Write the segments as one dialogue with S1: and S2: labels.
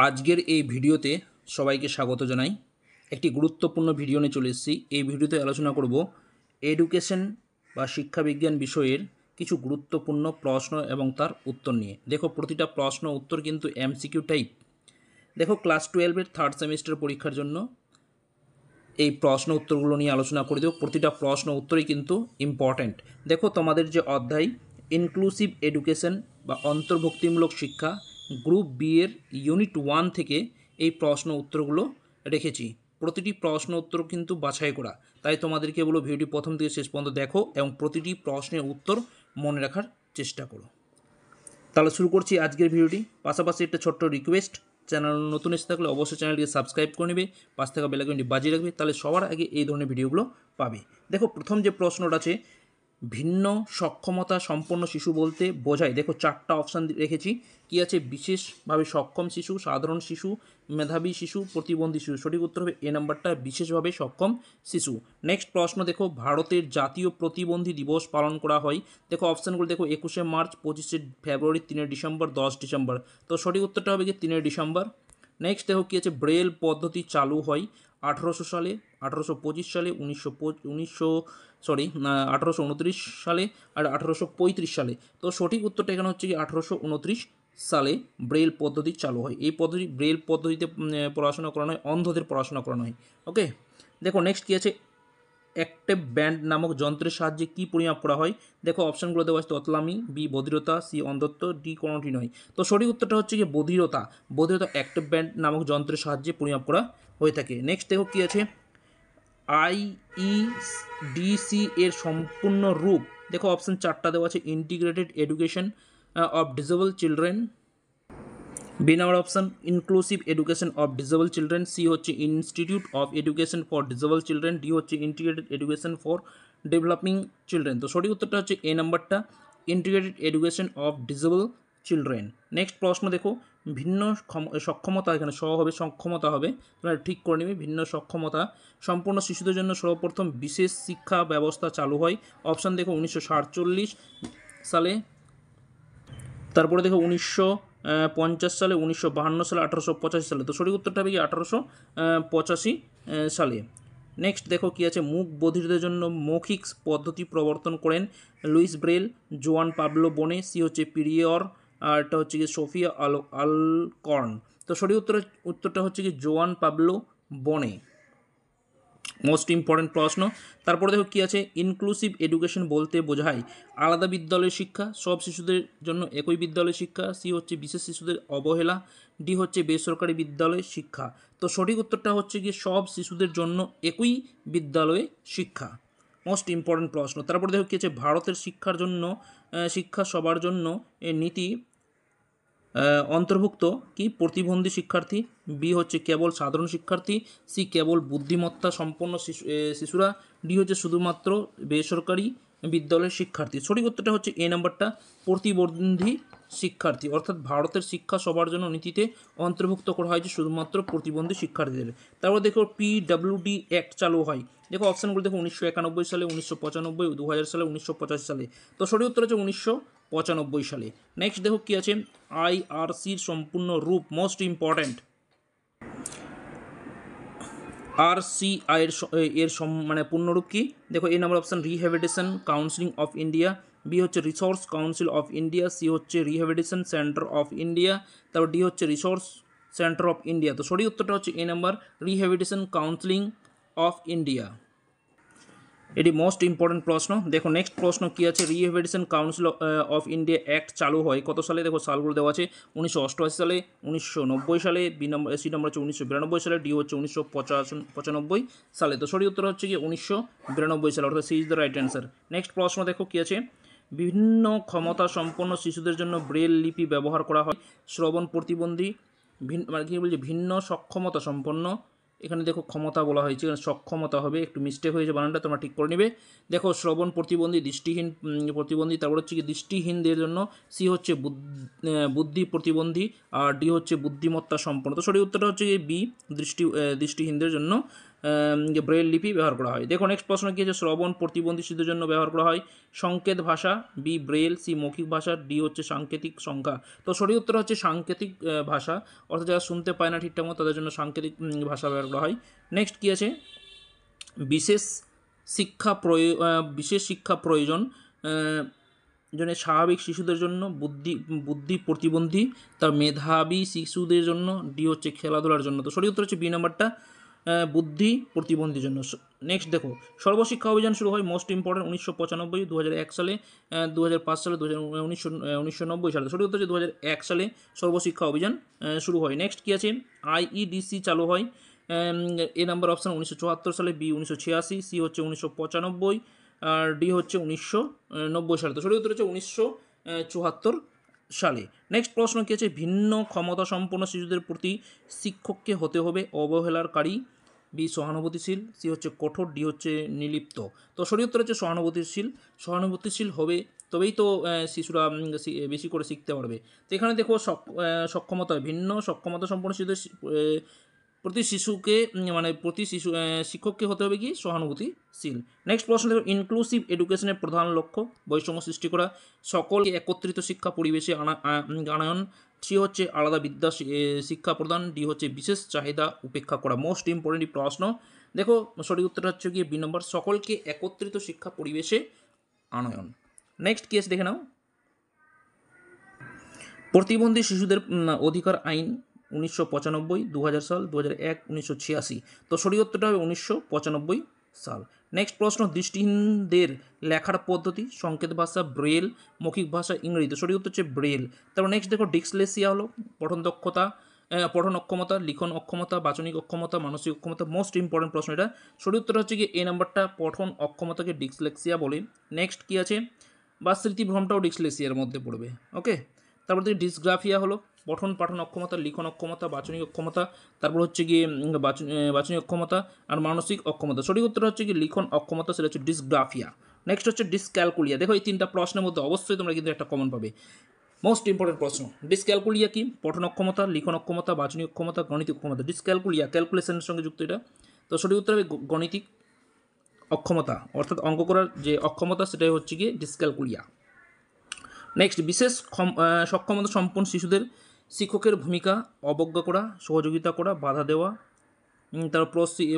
S1: আজকের এই ভিডিওতে সবাইকে স্বাগত জানাই। একটি গুরুত্বপূর্ণ ভিডিও নিয়ে চলে এসেছি। এই ভিডিওতে আলোচনা করব এডুকেশন বা শিক্ষাবিজ্ঞান বিষয়ের কিছু গুরুত্বপূর্ণ প্রশ্ন এবং তার উত্তর নিয়ে। দেখো, প্রতিটা প্রশ্ন উত্তর কিন্তু এমসিকিউ টাইপ। দেখো, ক্লাস 12-এর থার্ড সেমিস্টার পরীক্ষার জন্য এই প্রশ্ন উত্তরগুলো নিয়ে আলোচনা করে দেবো। প্রতিটা প্রশ্ন উত্তরই কিন্তু ইম্পর্ট্যান্ট। দেখো, তোমাদের যে অধ্যায় ইনক্লুসিভ এডুকেশন বা অন্তর্ভুক্তিমূলক শিক্ষা, গ্রুপ বি এর ইউনিট 1 থেকে এই প্রশ্ন উত্তরগুলো রেখেছি। প্রতিটি প্রশ্ন উত্তর কিন্তু বাছাই করা, তাই তোমাদেরকে বলো ভিডিওটি প্রথম থেকে শেষ পর্যন্ত দেখো এবং প্রতিটি প্রশ্নের উত্তর মনে রাখার চেষ্টা করো। তাহলে শুরু করছি আজকের ভিডিওটি। পাশাপাশি একটা ছোট্ট রিকোয়েস্ট, চ্যানেল নতুন এসে থাকলে অবশ্যই চ্যানেলটিকে সাবস্ক্রাইব করে নেবে, পাশ থাকা বেল আইকনটি বাজিয়ে রাখবে, তাহলে সবার আগে এই ধরনের ভিডিওগুলো পাবে। দেখো, প্রথম যে প্রশ্নটা আছে, ভিন্ন সক্ষমতা সম্পন্ন শিশু বলতে বোঝায়। দেখো, 4টা অপশান রেখেছি। কি আছে? বিশেষভাবে সক্ষম শিশু, সাধারণ শিশু, মেধাবী শিশু, প্রতিবন্ধী শিশু। সঠিক উত্তর হবে এ নাম্বারটা, বিশেষভাবে সক্ষম শিশু। নেক্সট প্রশ্ন দেখো, ভারতের জাতীয় প্রতিবন্ধী দিবস পালন করা হয়। দেখো অপশানগুলো দেখো, 21শে মার্চ, 25শে ফেব্রুয়ারি, 3 ডিসেম্বর, 10 ডিসেম্বর। তো সঠিক উত্তরটা হবে কি 3 ডিসেম্বর। নেক্সট দেখো কী আছে, ব্রেল পদ্ধতি চালু হয় 1800 সালে, 1825 সালে, 1829 সালে আর 1835 সালে। তো সঠিক উত্তরটা এখানে হচ্ছে কি 1829 সালে ব্রেল পদ্ধতি চালু হয়। এই পদ্ধতি ব্রেল পদ্ধতিতে পড়াশোনা করানো হয়, অন্ধদের পড়াশোনা করানো হয়। ওকে, দেখো নেক্সট কী আছে, অ্যাক্টিভ ব্যান্ড নামক যন্ত্রের সাহায্যে কী পরিমাপ করা হয়। দেখো অপশানগুলো দেওয়া আছে, ততলামি, বি বধিরতা, সি অন্ধত্ব, ডি কোনোটি নয়। তো সঠিক উত্তরটা হচ্ছে কি বধিরতা। বধিরতা অ্যাক্টিভ ব্যান্ড নামক যন্ত্রের সাহায্যে পরিমাপ করা হয়ে থাকে। নেক্সট দেখো কী আছে, আইইডিসি এর সম্পূর্ণ রূপ। দেখো অপশান 4টা দেওয়া আছে, integrated education of disable children, B number option inclusive education of disable children, C হচ্ছে institute of education for disable children, D হচ্ছে integrated education for developing children. তো সঠিক উত্তরটা হচ্ছে এ নাম্বারটা, integrated education of disable children. Next প্রশ্ন দেখো, ভিন্ন সক্ষমতা, এখানে হবে সক্ষমতা হবে, তোমরা ঠিক করে নেবে। ভিন্ন সক্ষমতা সম্পূর্ণ শিশুদের জন্য সর্বপ্রথম বিশেষ শিক্ষা ব্যবস্থা চালু হয়। অপশান দেখো 1947 সালে, তারপরে দেখো 1950 সালে, 1952 সালে, 1885 সালে। তো সঠিক উত্তরটা হবে কি 1885 সালে। নেক্সট দেখো কি আছে, মুখ বধিরদের জন্য মৌখিক পদ্ধতি প্রবর্তন করেন লুইস ব্রেল, জোয়ান পাবলো বনে, সি হচ্ছে পিরিয়র, আর এটা হচ্ছে কি সোফিয়া আলকর্ন। তো সঠিক উত্তরটা হচ্ছে কি জোয়ান পাবলো বনে। মোস্ট ইম্পর্ট্যান্ট প্রশ্ন। তারপরে দেখো কী আছে, ইনক্লুসিভ এডুকেশন বলতে বোঝায় আলাদা বিদ্যালয়ের শিক্ষা, সব শিশুদের জন্য একই বিদ্যালয়ের শিক্ষা, সি হচ্ছে বিশেষ শিশুদের অবহেলা, ডি হচ্ছে বেসরকারি বিদ্যালয়ের শিক্ষা। তো সঠিক উত্তরটা হচ্ছে কি সব শিশুদের জন্য একই বিদ্যালয়ে শিক্ষা। মোস্ট ইম্পর্ট্যান্ট প্রশ্ন। তারপরে দেখো কী আছে, ভারতের শিক্ষার জন্য শিক্ষা সবার জন্য নীতি অন্তর্ভুক্ত কি প্রতিবন্ধী শিক্ষার্থী, বি হচ্ছে কেবল সাধারণ শিক্ষার্থী, সি কেবল বুদ্ধিমত্তা সম্পন্ন শিশুরা, ডি হচ্ছে শুধুমাত্র বেসরকারি বিদ্যালয়ের শিক্ষার্থী। সঠিক উত্তরটা হচ্ছে এ নাম্বারটা, প্রতিবন্ধী শিক্ষার্থী। অর্থাৎ ভারতের শিক্ষা সবার জন্য নীতিতে অন্তর্ভুক্ত করা হয়েছে শুধুমাত্র প্রতিবন্ধী শিক্ষার্থীদের। তারপর দেখো পিডাব্লিউডি অ্যাক্ট চালু হয়। দেখো অপশানগুলো দেখো 1991 সালে, 1995, 2000 সালে, 1985 সালে। তো সঠিক উত্তর হচ্ছে 1995 সালে। নেক্সট দেখো কী আছে, আইআরসির সম্পূর্ণ রূপ, মোস্ট ইম্পর্ট্যান্ট। আরসিআই এর মানে পূর্ণরূপ কি? দেখো এই number option, rehabilitation council of India, B হচ্ছে resource council of India, C হচ্ছে রিহ্যাবিলিটেশন সেন্টার অফ ইন্ডিয়া, তারপর ডি হচ্ছে রিসোর্স সেন্টার অফ ইন্ডিয়া। তো সঠিক উত্তরটা হচ্ছে A number, rehabilitation counselling of India. এটি মোস্ট ইম্পর্ট্যান্ট প্রশ্ন। দেখো নেক্সট প্রশ্ন কী আছে, rehabilitation council of India act চালু হয় কত সালে? দেখো সালগুলো দেওয়া আছে, 1988 সালে, 1990 সালে, সি নম্বর হচ্ছে 1992 সালে, ডি হচ্ছে 1995 সালে। তো সঠিক উত্তর হচ্ছে কি 1992 সালে, অর্থাৎ C is the right answer. Next প্রশ্ন দেখো কী আছে, বিভিন্ন ক্ষমতা সম্পন্ন শিশুদের জন্য ব্রেল লিপি ব্যবহার করা হয়। শ্রবণ প্রতিবন্ধী, মানে কী বলছে, ভিন্ন সক্ষমতা সম্পন্ন, এখানে দেখো ক্ষমতা বলা হয়েছে, এখানে সক্ষমতা হবে, একটু মিস্টেক হয়েছে বানানটা, তোমরা ঠিক করে নেবে। দেখো শ্রবণ প্রতিবন্ধী, দৃষ্টিহীন প্রতিবন্ধী, তারপর হচ্ছে কি দৃষ্টিহীনদের জন্য সি হচ্ছে বুদ্ধি প্রতিবন্ধী, আর ডি হচ্ছে বুদ্ধিমত্তা সম্পন্ন। তো সঠিক উত্তরটা হচ্ছে বি, দৃষ্টিহীনদের জন্য ব্রেল লিপি ব্যবহার করা হয়। দেখো নেক্সট প্রশ্ন কী আছে, শ্রবণ প্রতিবন্ধী শিশুদের জন্য ব্যবহার করা হয় সংকেত ভাষা, বি ব্রেল, সি মৌখিক ভাষা, ডি হচ্ছে সাংকেতিক সংখ্যা। তো সঠিক উত্তর হচ্ছে সাংকেতিক ভাষা, অর্থাৎ যারা শুনতে পায় না ঠিকঠাক মতো তাদের জন্য সাংকেতিক ভাষা ব্যবহার করা হয়। নেক্সট কী আছে, বিশেষ শিক্ষা প্রয়োজন জন্য স্বাভাবিক শিশুদের জন্য, বুদ্ধি প্রতিবন্ধী তার মেধাবী শিশুদের জন্য, ডি হচ্ছে খেলাধুলার জন্য। তো সঠিক উত্তর হচ্ছে বি নাম্বারটা, বুদ্ধি প্রতিবন্ধীর জন্য। নেক্সট দেখো, সর্বশিক্ষা অভিযান শুরু হয় মোস্ট ইম্পর্টেন্ট 1995, 2001 সালে, 2005 সালে, 1990 সালে। সঠিক উত্তর হচ্ছে 2001 সালে সর্বশিক্ষা অভিযান শুরু হয়। নেক্সট কী আছে, আইইডিসি চালু হয় এ নাম্বার অপশান 1974 সালে, বি 1986, সি হচ্ছে 1995, আর ডি হচ্ছে 1990 সালে। তো সঠিক উত্তর হচ্ছে 1974 সালে। নেক্সট প্রশ্ন কী আছে, ভিন্ন ক্ষমতা সম্পন্ন শিশুদের প্রতি শিক্ষককে হতে হবে অবহেলাকারী, বি সহানুভূতিশীল, সি হচ্ছে কঠোর, ডি হচ্ছে নির্লিপ্ত। তো সঠিক উত্তর হচ্ছে সহানুভূতিশীল হবে, তবেই তো শিশুরা বেশি করে শিখতে পারবে। তো এখানে দেখো সক্ষমতা, ভিন্ন সক্ষমতা সম্পন্ন শিশুদের প্রতি শিক্ষককে হতে হবে কি সহানুভূতিশীল। নেক্সট প্রশ্ন দেখো, ইনক্লুসিভ এডুকেশনের প্রধান লক্ষ্য বৈষম্য সৃষ্টি করা, সকলকে একত্রিত শিক্ষা পরিবেশে আনয়ন, সি হচ্ছে আলাদা বিদ্যা শিক্ষা প্রদান, ডি হচ্ছে বিশেষ চাহিদা উপেক্ষা করা। মোস্ট ইম্পর্টেন্ট প্রশ্ন, দেখো সঠিক উত্তরটা হচ্ছে গিয়ে বি নম্বর, সকলকে একত্রিত শিক্ষা পরিবেশে আনয়ন। নেক্সট কেস দেখে নাও, প্রতিবন্ধী শিশুদের অধিকার আইন 1995, 2000 সাল, 2001, 1986। তো সঠিক উত্তরটা হবে 1995 সাল। নেক্সট প্রশ্ন, দৃষ্টিহীনদের লেখার পদ্ধতি সংকেত ভাষা, ব্রেল, মৌখিক ভাষা, ইংরেজি। তো সঠিক উত্তর হচ্ছে ব্রেল। তারপর নেক্সট দেখো, ডিসলেক্সিয়া হলো পঠন অক্ষমতা, লিখন অক্ষমতা, বাচনিক অক্ষমতা, মানসিক অক্ষমতা। মোস্ট ইম্পর্টেন্ট প্রশ্ন এটা। সঠিক উত্তর হচ্ছে কি এ নাম্বারটা, পঠন অক্ষমতাকে ডিসলেক্সিয়া বলে। নেক্সট কী আছে, বা স্মৃতিভ্রমটাও ডিসলেক্সিয়ার মধ্যে পড়বে। ওকে, তারপর থেকে ডিসগ্রাফিয়া হলো পঠন পাঠন অক্ষমতা, লিখন অক্ষমতা, বাচনিক অক্ষমতা, তারপর হচ্ছে গিয়ে বাচনিক অক্ষমতা আর মানসিক অক্ষমতা। সঠিক উত্তর হচ্ছে কি লিখন অক্ষমতা, সেটা হচ্ছে ডিসগ্রাফিয়া। নেক্সট হচ্ছে ডিসক্যালকুলিয়া। দেখো এই তিনটা প্রশ্নের মধ্যে অবশ্যই তোমরা কিন্তু একটা কমন পাবে। মোস্ট ইম্পর্টেন্ট প্রশ্ন, ডিসক্যালকুলিয়া কি, পঠন অক্ষমতা, লিখন অক্ষমতা, বাচনিক অক্ষমতা, গণিতিক অক্ষমতা। ডিসক্যালকুলিয়া ক্যালকুলেশনের সঙ্গে যুক্ত এটা। তো সঠিক উত্তর হবে গণিতিক অক্ষমতা, অর্থাৎ অঙ্ক করার যে অক্ষমতা সেটাই হচ্ছে গিয়ে ডিসক্যালকুলিয়া। নেক্সট, বিশেষ সক্ষমতা সম্পন্ন শিশুদের শিক্ষকের ভূমিকা অবজ্ঞা করা, সহযোগিতা করা, বাধা দেওয়া, তার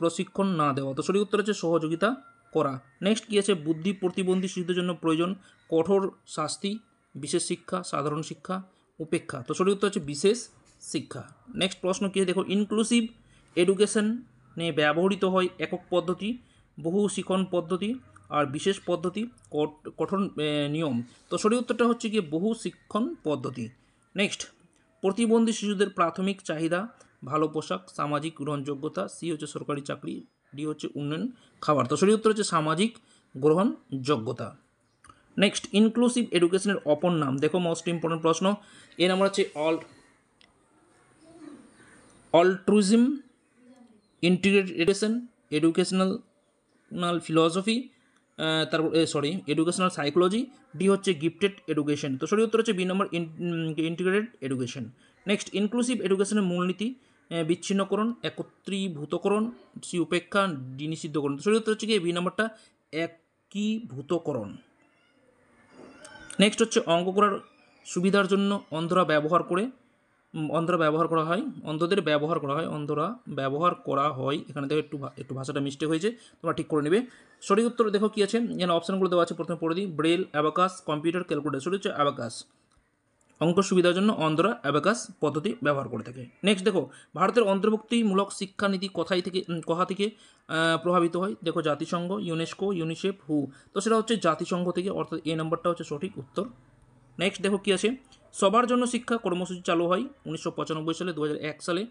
S1: প্রশিক্ষণ না দেওয়া। তো সঠিক উত্তর হচ্ছে সহযোগিতা করা। নেক্সট কী আছে, বুদ্ধি প্রতিবন্ধী শিশুদের জন্য প্রয়োজন কঠোর শাস্তি, বিশেষ শিক্ষা, সাধারণ শিক্ষা, উপেক্ষা। তো সঠিক উত্তর হচ্ছে বিশেষ শিক্ষা। নেক্সট প্রশ্ন কী দেখো, ইনক্লুসিভ এডুকেশনে ব্যবহৃত হয় একক পদ্ধতি, বহু শিখন পদ্ধতি আর বিশেষ পদ্ধতি, কঠোর নিয়ম। তো সঠিক উত্তরটা হচ্ছে গিয়ে বহু শিক্ষণ পদ্ধতি। নেক্সট, প্রতিবন্ধী শিশুদের প্রাথমিক চাহিদা ভালো পোশাক, সামাজিক গ্রহণযোগ্যতা, সি হচ্ছে সরকারি চাকরি, ডি হচ্ছে উন্নয়ন খাবার। তো সঠিক উত্তর হচ্ছে সামাজিক গ্রহণযোগ্যতা। নেক্সট, ইনক্লুসিভ এডুকেশনের অপর নাম। দেখো মোস্ট ইম্পর্টেন্ট প্রশ্ন, এর নাম হচ্ছে অল্ট্রুইজম, ইন্টিগ্রেটেড এডুকেশন, এডুকেশনাল ফিলসফি, তারপর এডুকেশনাল সাইকোলজি, ডি হচ্ছে গিফটেড এডুকেশন। তো সঠিক উত্তর হচ্ছে বি নম্বর, ইন্টিগ্রেটেড এডুকেশন। নেক্সট, ইনক্লুসিভ এডুকেশনের মূলনীতি বিচ্ছিন্নকরণ, একত্রীভূতকরণ, সি উপেক্ষা, ডি নিষিদ্ধকরণ। তো সঠিক উত্তর হচ্ছে কি বি নম্বরটা, একীভূতকরণ। নেক্সট হচ্ছে, অঙ্ক করার সুবিধার জন্য অন্ধরা ব্যবহার করা হয়, অন্ধদের ব্যবহার করা হয়। এখানে দেখো একটু ভাষাটা মিস্টেক হয়েছে, তোমরা ঠিক করে নেবে। সঠিক উত্তর দেখো কী আছে, এখানে অপশানগুলো দেওয়া আছে, প্রথমে পড়ে দিই, ব্রেল, অ্যাবাকাস, কম্পিউটার, ক্যালকুলেটর। সঠিক হচ্ছে অ্যাবাকাস। অঙ্ক সুবিধার জন্য অন্ধরা অ্যাবাকাস পদ্ধতি ব্যবহার করে থাকে। নেক্সট দেখো, ভারতের অন্তর্ভুক্তিমূলক শিক্ষানীতি কোথা থেকে প্রভাবিত হয়। দেখো, জাতিসংঘ, ইউনেস্কো, ইউনিসেফ, হু। তো সেটা হচ্ছে জাতিসংঘ থেকে, অর্থাৎ এ নম্বরটা হচ্ছে সঠিক উত্তর। নেক্সট দেখো কী আছে, সবার জন্য শিক্ষা কর্মসূচি চালু হয় 1995 সালে, 2001 সালে,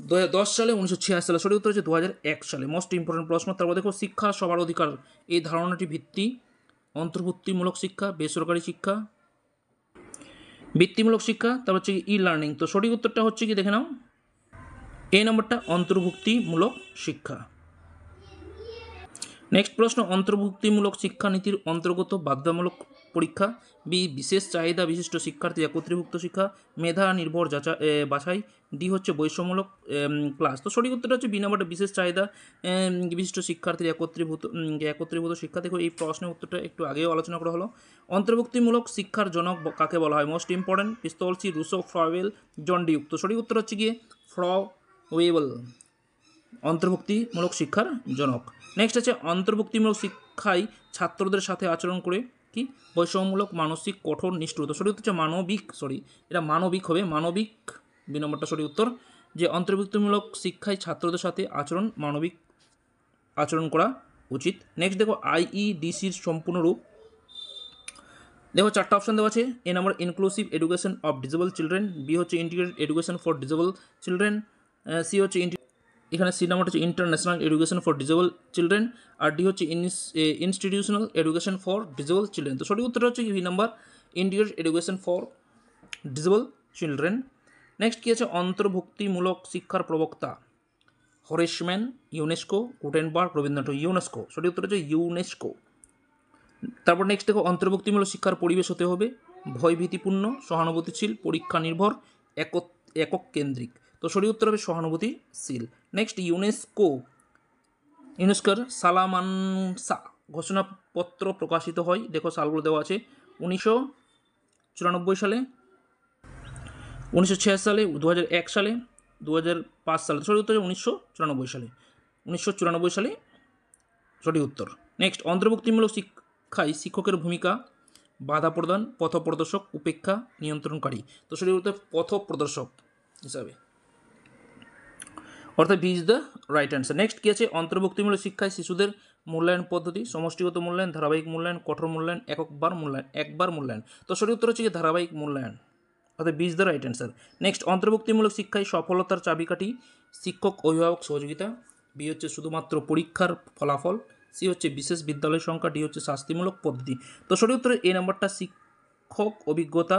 S1: 2010 সালে, 1986 সালে। সঠিক উত্তর হচ্ছে 2001 সালে। মোস্ট ইম্পর্টেন্ট প্রশ্ন। তারপর দেখো, শিক্ষা সবার অধিকার, এই ধারণাটি ভিত্তি অন্তর্ভুক্তিমূলক শিক্ষা, বেসরকারি শিক্ষা, বৃত্তিমূলক শিক্ষা, তারপর হচ্ছে ই লার্নিং। তো সঠিক উত্তরটা হচ্ছে কি দেখে নাও, এই নম্বরটা অন্তর্ভুক্তিমূলক শিক্ষা। নেক্সট প্রশ্ন, অন্তর্ভুক্তিমূলক শিক্ষানীতির অন্তর্গত বাধ্যতামূলক পরীক্ষা, বি বিশেষ চাহিদা বিশিষ্ট শিক্ষার্থী একত্রীভুক্ত শিক্ষা, মেধা নির্ভর বাছাই, ডি হচ্ছে বৈষম্যমূলক ক্লাস। তো সঠিক উত্তরটা হচ্ছে বি নাম্বারটা বিশেষ চাহিদা বিশিষ্ট শিক্ষার্থীর একত্রীভূত শিক্ষা। দেখো এই প্রশ্নের উত্তরটা একটু আগেও আলোচনা করা হলো। অন্তর্ভুক্তিমূলক শিক্ষার জনক কাকে বলা হয়? মোস্ট ইম্পর্টেন্ট পিস্তলসি, রুসো, ফ্রওয়েল, জন ডিউক। তো সঠিক উত্তর হচ্ছে গিয়ে ফ্রওয়েল, অন্তর্ভুক্তিমূলক শিক্ষার জনক। নেক্সট আছে অন্তর্ভুক্তিমূলক শিক্ষায় ছাত্রদের সাথে আচরণ করে কি? বৈষম্যমূলক, মানসিক, কঠোর, নিষ্ঠুর। তো সঠিক উত্তর হচ্ছে মানবিক, এটা মানবিক হবে, মানবিক বি নম্বরটা সঠিক উত্তর। যে অন্তর্ভুক্তিমূলক শিক্ষায় ছাত্রদের সাথে মানবিক আচরণ করা উচিত। নেক্সট দেখো আইইডিসির সম্পূর্ণ রূপ। দেখো চারটা অপশন দেওয়া আছে। A number inclusive education of disable children, B হচ্ছে integrated education for disable children, C হচ্ছে এখানে সি নাম্বারটা হচ্ছে international education for disable children, আর ডি হচ্ছে institutional education for disable children. তো সঠিক উত্তরটা হচ্ছে B number integrated education for disable children. Next কী আছে? অন্তর্ভুক্তিমূলক শিক্ষার প্রবক্তা Horace Mann, UNESCO, Gutenberg, Rabindranath. UNESCO, সঠিক উত্তর হচ্ছে ইউনেস্কো। তারপর নেক্সট দেখো অন্তর্ভুক্তিমূলক শিক্ষার পরিবেশ হতে হবে ভয়ভীতিপূর্ণ, সহানুভূতিশীল, পরীক্ষা নির্ভর, একক কেন্দ্রিক। তো সঠিক উত্তর হবে সহানুভূতিশীল। নেক্সট ইউনেস্কোর সালামানসা ঘোষণাপত্র প্রকাশিত হয়। দেখো সালগুলো দেওয়া আছে 1994 সালে, 1986 সালে, 2001 সালে, 2005 সালে। সঠিক উত্তর 1994 সালে, 1994 সালে সঠিক উত্তর। নেক্সট অন্তর্ভুক্তিমূলক শিক্ষায় শিক্ষকের ভূমিকা বাধা প্রদান, পথপ্রদর্শক, উপেক্ষা, নিয়ন্ত্রণকারী। তো সঠিক উত্তর পথপ্রদর্শক হিসাবে, অর্থাৎ B is the right answer. Next কী আছে? অন্তর্ভুক্তিমূলক শিক্ষায় শিশুদের মূল্যায়ন পদ্ধতি সমষ্টিগত মূল্যায়ন, ধারাবাহিক মূল্যায়ন, কঠোর মূল্যায়ন, একবার মূল্যায়ন। তো সঠিক উত্তর হচ্ছে কি ধারাবাহিক মূল্যায়ন, অর্থাৎ B is the right answer. Next অন্তর্ভুক্তিমূলক শিক্ষায় সফলতার চাবিকাঠি শিক্ষক অভিভাবক সহযোগিতা, বি হচ্ছে শুধুমাত্র পরীক্ষার ফলাফল, সি হচ্ছে বিশেষ বিদ্যালয় সংখ্যা, ডি হচ্ছে শাস্তিমূলক পদ্ধতি। তো সঠিক উত্তরে এই নাম্বারটা শিক্ষক অভিজ্ঞতা,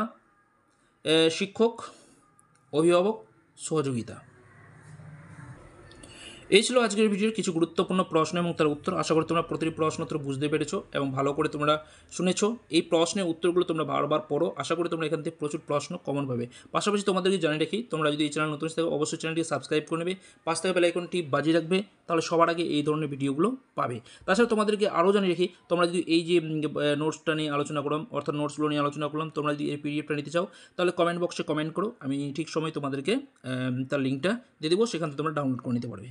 S1: শিক্ষক অভিভাবক সহযোগিতা। এই ছিল আজকের ভিডিওর কিছু গুরুত্বপূর্ণ প্রশ্ন এবং তার উত্তর। আশা করি তোমরা প্রতিটি প্রশ্ন উত্তর বুঝতে পেরেছো এবং ভালো করে তোমরা শুনেছো। এই প্রশ্নের উত্তরগুলো তোমরা বারবার পড়ো। আশা করি তোমরা এখান থেকে প্রচুর প্রশ্ন কমন পাবে। পাশাপাশি তোমাদেরকে জানিয়ে রাখি, তোমরা যদি এই চ্যানেল নতুন থাকো অবশ্যই চ্যানেলটি সাবস্ক্রাইব করে নেবে, পাশ থেকে বেল আইকনটি বাজিয়ে রাখবে, তাহলে সবার আগে এই ধরনের ভিডিওগুলো পাবে। তাছাড়া তোমাদেরকে আরও জানিয়ে রাখি, তোমরা যদি এই যে নোটসটা নিয়ে আলোচনা করলাম, অর্থাৎ নোটসগুলো নিয়ে আলোচনা করলাম, তোমরা যদি এই পিডিএফটা নিতে চাও তাহলে কমেন্ট বক্সে কমেন্ট করো, আমি ঠিক সময় তোমাদেরকে তার লিঙ্কটা দিয়ে দেবো, সেখান থেকে তোমরা ডাউনলোড করে নিতে পারবে।